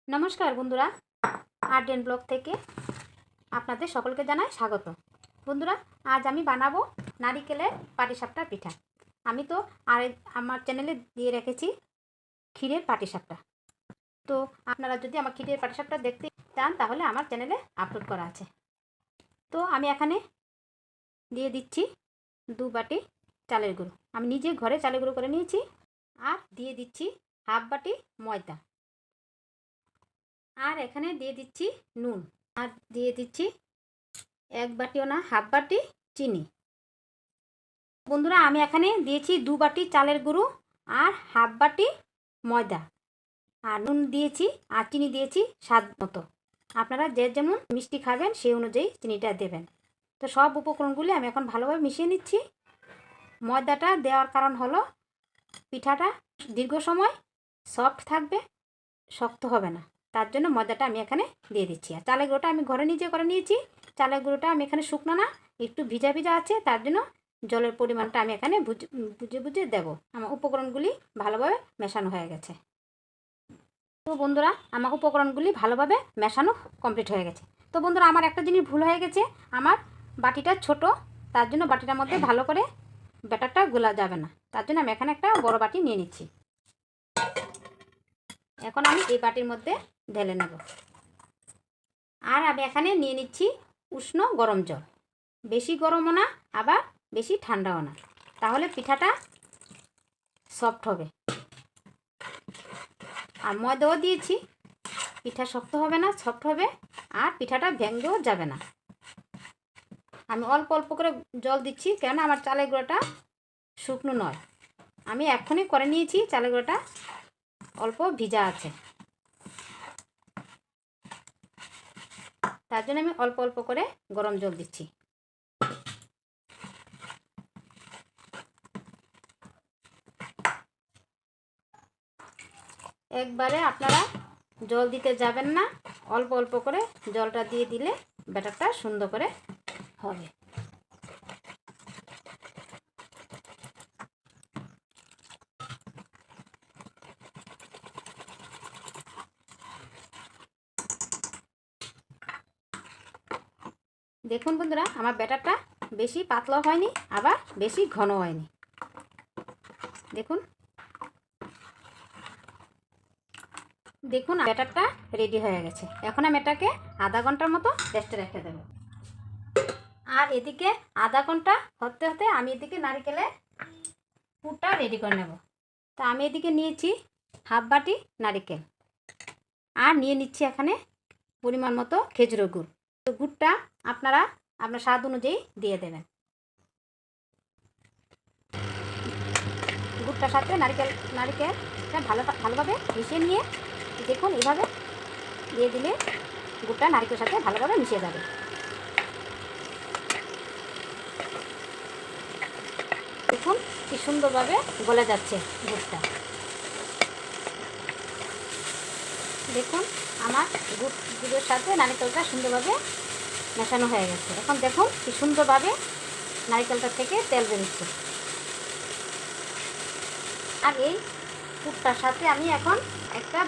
নমস্কার বন্ধুরা, art and blog থেকে আপনাদের সকলকে জানাই স্বাগত। বন্ধুরা, আজ আমি বানাবো নারিকেলের পাটিসাপটা পিঠা। আমি তো আমার চ্যানেলে দিয়ে রেখেছি ক্ষীরের পাটিসাপটা। তো আপনারা যদি আমার ক্ষীরের পাটিসাপটা দেখতে চান তাহলে আমার চ্যানেলে আপলোড করা আছে। তো আমি এখানে দিয়ে দিচ্ছি 2 বাটি চালের গুঁড়ো। আমি নিজে ঘরে চালের গুঁড়ো করে নিয়েছি। আর দিয়ে দিচ্ছি হাফ বাটি ময়দা। আর এখানে দিয়ে দিচ্ছি নুন। আর দিয়ে দিচ্ছি 1 বাটিও না, হাফ বাটি চিনি। বন্ধুরা, আমি এখানে দিয়েছি 2 বাটি চালের গুঁড়ো আর হাফ বাটি ময়দা। আর নুন দিয়েছি আর চিনি দিয়েছি স্বাদ মতো। আপনারা যে যেমন মিষ্টি খাবেন সেই অনুযায়ী চিনিটা দেবেন। তো সব উপকরণগুলি আমি এখন ভালোভাবে মিশিয়ে নিচ্ছি। ময়দাটা দেওয়ার কারণ হলো পিঠাটা দীর্ঘ সময় সফট থাকবে, শক্ত হবে না। তার জন্য ময়দাটা আমি এখানে দিয়ে দিচ্ছি। আর চালের গুঁড়োটা আমি ঘরে নিজে করে নিয়েছি। চালের গুঁড়োটা আমি এখানে শুকনো না, একটু ভিজা ভিজা আছে, তার জন্য জলের পরিমাণটা আমি এখানে বুঝে বুঝে দেবো। আমার উপকরণগুলি ভালোভাবে মেশানো হয়ে গেছে। তো বন্ধুরা, আমার উপকরণগুলি ভালোভাবে মেশানো কমপ্লিট হয়ে গেছে। তো বন্ধুরা, আমার একটা জিনিস ভুল হয়ে গেছে। আমার বাটিটা ছোট, তার জন্য বাটিটার মধ্যে ভালো করে ব্যাটারটা গোলা যাবে না। তার জন্য আমি এখানে একটা বড় বাটি নিয়ে নিচ্ছি। এখন আমি এই বাটির মধ্যে ঢেলে নেব। আর আমি এখানে নিয়ে নিচ্ছি উষ্ণ গরম জল। বেশি গরমও না, আবার বেশি ঠান্ডাও না, তাহলে পিঠাটা সফট হবে। আর ময়দাও দিয়েছি, পিঠা শক্ত হবে না, সফট হবে। আর পিঠাটা ভেঙেও যাবে না। আমি অল্প অল্প করে জল দিচ্ছি, কেননা আমার চালের গুঁড়োটা শুকনো নয়। আমি এখনই করে নিয়েছি, চালের গুঁড়োটা অল্প ভিজা আছে, তার জন্য আমি অল্প অল্প করে গরম জল দিচ্ছি। একবারে আপনারা জল দিতে যাবেন না, অল্প অল্প করে জলটা দিয়ে দিলে ব্যাটারটা সুন্দর করে হবে। দেখুন বন্ধুরা, আমার ব্যাটারটা বেশি পাতলা হয়নি, আবার বেশি ঘন হয়নি। দেখুন দেখুন ব্যাটারটা রেডি হয়ে গেছে। এখন আমি এটাকে আধা ঘন্টার মতো রেস্টে রেখে দেব। আর এদিকে আধা ঘন্টা হতে হতে আমি এদিকে নারকেলের পুরটা রেডি করে নেব। তো আমি এদিকে নিয়েছি হাফ বাটি নারকেল। আর নিয়ে নিচ্ছি এখানে পরিমাণ মতো খেজুরের গুড়। তো গুড়টা আপনারা আপনার স্বাদ অনুযায়ী দিয়ে দেবেন। গুড়টার সাথে নারকেলটা ভালোভাবে মিশিয়ে নিয়ে দেখুন, এভাবে দিয়ে দিলে গুড়টা নারকেলের সাথে ভালোভাবে মিশিয়ে যাবে। দেখুন কি সুন্দরভাবে গলে যাচ্ছে গুড়টা। দেখুন আমার গুড়ের সাথে নারকেলটা সুন্দরভাবে মেশানো হয়ে গেছে। এখন দেখুন কি সুন্দরভাবে নারকেলটা থেকে তেল বেরোচ্ছে। আর এই পুরটার সাথে আমি এখন একটা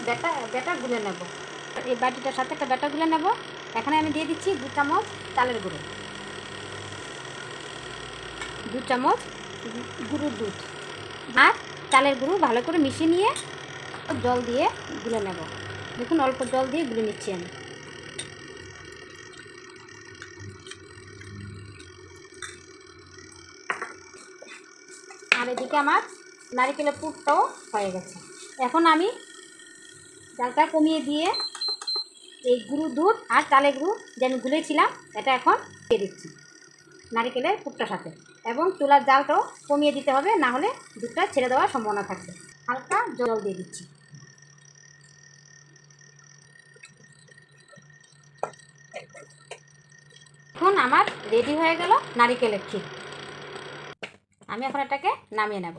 ব্যাটার গুলে নেব। এই বাটিটার সাথে একটা ব্যাটার গুলে নেব। এখানে আমি দিয়ে দিচ্ছি 2 চামচ চালের গুঁড়ো, 2 চামচ গুঁড়োর দুধ। আর চালের গুঁড়ো ভালো করে মিশিয়ে নিয়ে জল দিয়ে গুলে নেব। দেখুন অল্প জল দিয়ে গুলে নিচ্ছি আমি। আর এদিকে আমার নারকেলের পুরটাও হয়ে গেছে। এখন আমি জালটা কমিয়ে দিয়ে এই গুঁড়ো দুধ আর চালের গুঁড়ো যে আমি গুলেছিলাম এটা এখন দিয়ে দিচ্ছি নারকেলের পুরটার সাথে। এবং চুলার জালটাও কমিয়ে দিতে হবে, না হলে দুধটা ছেড়ে দেওয়ার সম্ভাবনা থাকবে। হালকা জল দিয়ে দিচ্ছি। এখন আমার রেডি হয়ে গেল নারকেলের ক্ষীর। আমি এখন এটাকে নামিয়ে নেব।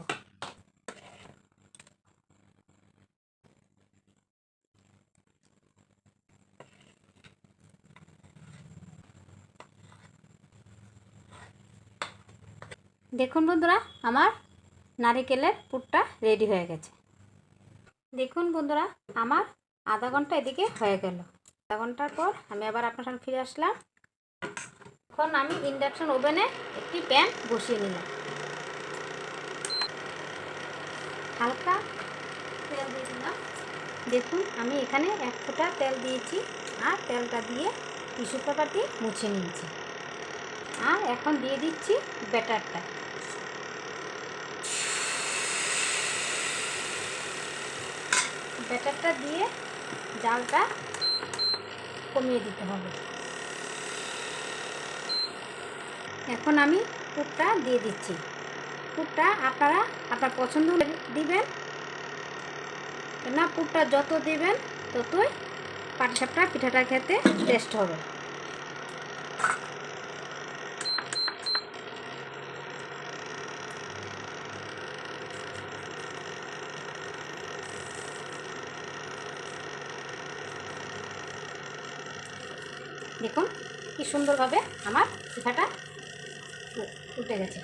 দেখুন বন্ধুরা, আমার নারকেলের পুরটা রেডি হয়ে গেছে। দেখুন বন্ধুরা, আমার আধা ঘন্টা এদিকে হয়ে গেল। আধা ঘন্টার পর আমি আবার আপনার সামনে ফিরে আসলাম। এখন আমি ইন্ডাকশন ওভেনে একটি প্যান বসিয়ে নিলাম। হালকা তেল দিয়ে দিলাম। দেখুন আমি এখানে 1 ফোঁটা তেল দিয়েছি আর তেলটা দিয়ে টিস্যু পেপার দিয়ে মুছে নিয়েছি। আর এখন দিয়ে দিচ্ছি ব্যাটারটা। ব্যাটারটা দিয়ে জালটা কমিয়ে দিতে হবে। এখন আমি পুরটা দিয়ে দিচ্ছি। পুরটা আপনারা আপনার পছন্দ দিবেন, না পুরটা যত দিবেন ততই পাটিসাপটা পিঠাটা খেতে টেস্ট হবে। দেখুন কি সুন্দরভাবে আমার পিঠাটা উঠে গেছে।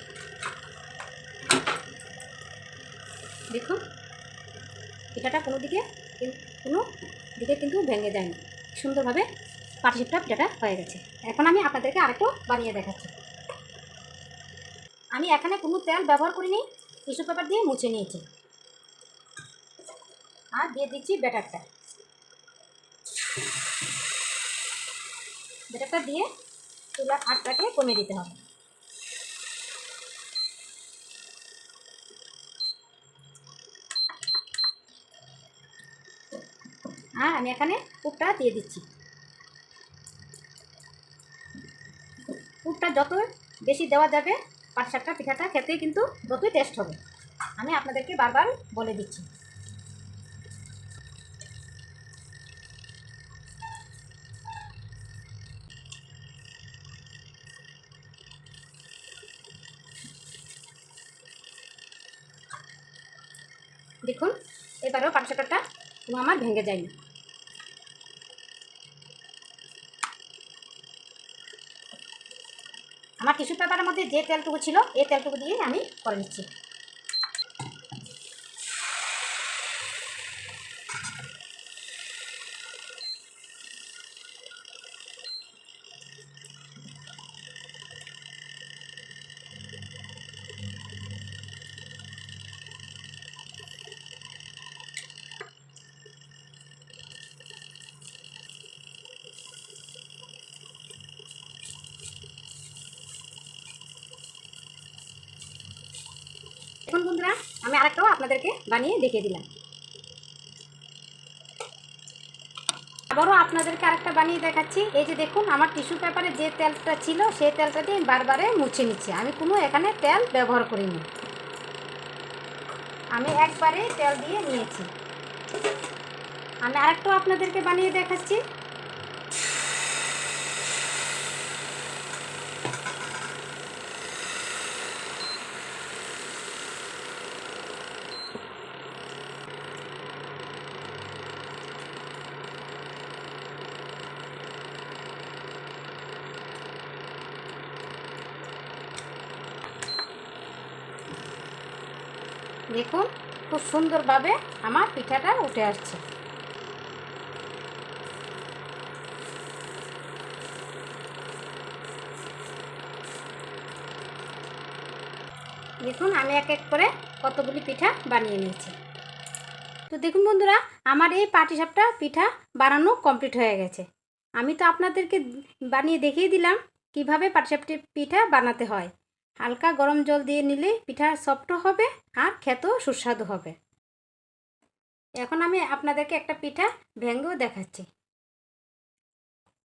দেখুন পিঠাটা কোনো দিকে কিন্তু ভেঙে যায়নি, সুন্দরভাবে পাটিসাপটা পিঠাটা হয়ে গেছে। এখন আমি আপনাদেরকে আরেকটু বানিয়ে দেখাচ্ছি। আমি এখানে কোনো তেল ব্যবহার করিনি, টিস্যু পেপার দিয়ে মুছে নিয়েছি। আর দিয়ে দিচ্ছি ব্যাটারটা। ব্যাটারটা দিয়ে চুলার আঁচটাকে কমিয়ে দিতে হবে। আর আমি এখানে পুরটা দিয়ে দিচ্ছি। পুরটা যত বেশি দেওয়া যাবে পাটিসাপটা পিঠাটা খেতে কিন্তু ততই টেস্ট হবে। আমি আপনাদেরকে বারবার বলে দিচ্ছি। দেখুন এবারেও পাটিসাপটাটা কোনো আমার ভেঙে যায়নি। আমার টিস্যু পেপারের মধ্যে যে তেলটুকু ছিল এই তেলটুকু দিয়ে আমি করে নিচ্ছি। এখন বন্ধুরা আমি আরেকটাও আপনাদেরকে বানিয়ে দেখিয়ে দিলাম। আবারও আপনাদেরকে আরেকটা বানিয়ে দেখাচ্ছি। এই যে দেখুন আমার টিস্যু পেপারে যে তেলটা ছিল সেই তেলটা দিয়ে বারবারে মুছে নিচ্ছি। আমি কোনো এখানে তেল ব্যবহার করিনি, আমি একবারে তেল দিয়ে নিয়েছি। আমি আরেকটাও আপনাদেরকে বানিয়ে দেখাচ্ছি। দেখুন খুব সুন্দরভাবে আমার পিঠাটা উঠে আসছে। দেখুন আমি এক এক করে কতগুলি পিঠা বানিয়ে নিয়েছি। তো দেখুন বন্ধুরা আমার এই পাটিসাপটা পিঠা বানানো কমপ্লিট হয়ে গেছে। আমি তো আপনাদেরকে বানিয়ে দেখিয়ে দিলাম কিভাবে পাটিসাপটা পিঠা বানাতে হয়। হালকা গরম জল দিয়ে নিলে পিঠা সফট হবে আর খেতেও সুস্বাদু হবে। এখন আমি আপনাদেরকে একটা পিঠা ভেঙেও দেখাচ্ছি।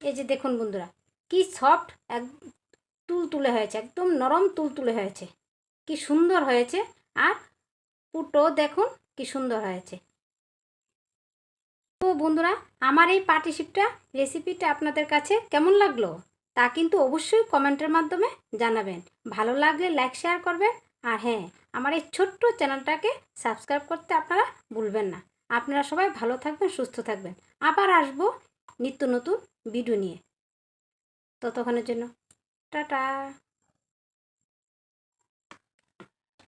এই যে দেখুন বন্ধুরা কি সফট, এক তুলতুলে হয়েছে, একদম নরম তুলতুলে হয়েছে, কি সুন্দর হয়েছে। আর পুরটাও দেখুন কি সুন্দর হয়েছে। তো বন্ধুরা আমার এই পাটিসাপটা রেসিপিটা আপনাদের কাছে কেমন লাগলো তা কিন্তু অবশ্যই কমেন্টের মাধ্যমে জানাবেন। ভালো লাগলে লাইক শেয়ার করবেন। আর হ্যাঁ, আমার এই ছোট্ট চ্যানেলটাকে সাবস্ক্রাইব করতে আপনারা ভুলবেন না। আপনারা সবাই ভালো থাকবেন, সুস্থ থাকবেন। আবার আসবো নিত্য নতুন ভিডিও নিয়ে। ততক্ষণের জন্য টাটা।